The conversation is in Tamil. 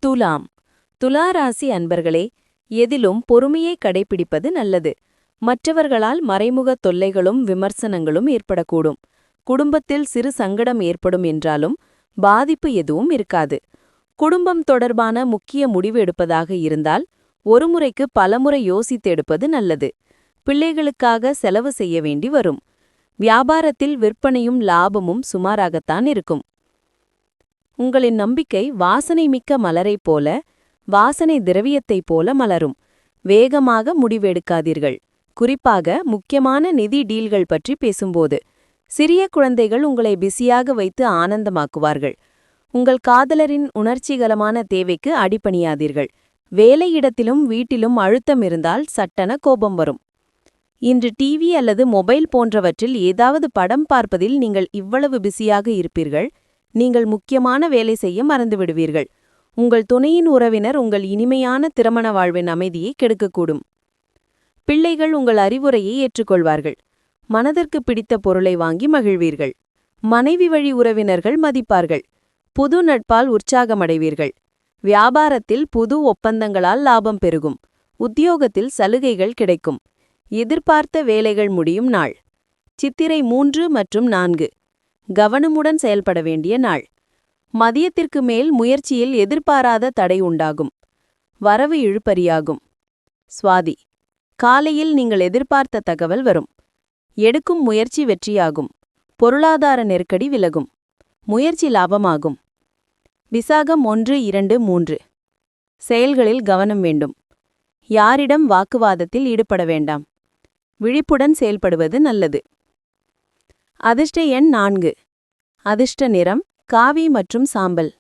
துலாம். துலா ராசி அன்பர்களே, எதிலும் பொறுமையை கடைப்பிடிப்பது நல்லது. மற்றவர்களால் மறைமுக தொல்லைகளும் விமர்சனங்களும் ஏற்படக்கூடும். குடும்பத்தில் சிறு சங்கடம் ஏற்படும் என்றாலும் பாதிப்பு எதுவும் இருக்காது. குடும்பம் தொடர்பான முக்கிய முடிவு எடுப்பதாக இருந்தால் ஒருமுறைக்கு பலமுறை யோசித்து எடுப்பது நல்லது. பிள்ளைகளுக்காக செலவு செய்ய வேண்டி வரும். வியாபாரத்தில் விற்பனையும் லாபமும் சுமாராகத்தான் இருக்கும். உங்களின் நம்பிக்கை வாசனை மிக்க மலரைப் போல, வாசனை திரவியத்தைப் போல மலரும். வேகமாக முடிவெடுக்காதீர்கள். குறிப்பாக முக்கியமான நிதி டீல்கள் பற்றி பேசும்போது. சிறிய குழந்தைகள் உங்களை பிஸியாக வைத்து ஆனந்தமாக்குவார்கள். உங்கள் காதலரின் உணர்ச்சிகரமான தேவைக்கு அடிபணியாதீர்கள். வேலையிடத்திலும் வீட்டிலும் அழுத்தம் இருந்தால் சட்டென கோபம் வரும். இன்று டிவி அல்லது மொபைல் போன்றவற்றில் ஏதாவது படம் பார்ப்பதில் நீங்கள் இவ்வளவு பிஸியாக இருப்பீர்கள். நீங்கள் முக்கியமான வேலை செய்ய மறந்துவிடுவீர்கள். உங்கள் துணையின் உறவினர் உங்கள் இனிமையான திருமண வாழ்வின் அமைதியை கெடுக்கக்கூடும். பிள்ளைகள் உங்கள் அறிவுரையை ஏற்றுக்கொள்வார்கள். மனதிற்கு பிடித்த பொருளை வாங்கி மகிழ்வீர்கள். மனைவி வழி உறவினர்கள் மதிப்பார்கள். புது நட்பால் உற்சாகமடைவீர்கள். வியாபாரத்தில் புது ஒப்பந்தங்களால் லாபம் பெருகும். உத்தியோகத்தில் சலுகைகள் கிடைக்கும். எதிர்பார்த்த வேலைகள் முடியும் நாள். சித்திரை 3 மற்றும் 4. கவனமுடன் செயல்பட வேண்டிய நாள். மதியத்திற்கு மேல் முயற்சியில் எதிர்பாராத தடை உண்டாகும். வரவு இழுபறியாகும். சுவாதி. காலையில் நீங்கள் எதிர்பார்த்த தகவல் வரும். எடுக்கும் முயற்சி வெற்றியாகும். பொருளாதார நெருக்கடி விலகும். முயற்சி லாபமாகும். விசாகம் 1, 2, 3. செயல்களில் கவனம் வேண்டும். யாரிடம் வாக்குவாதத்தில் ஈடுபட வேண்டாம். விழிப்புடன் செயல்படுவது நல்லது. அதிர்ஷ்ட எண் 4. அதிர்ஷ்ட நிறம் காவி மற்றும் சாம்பல்.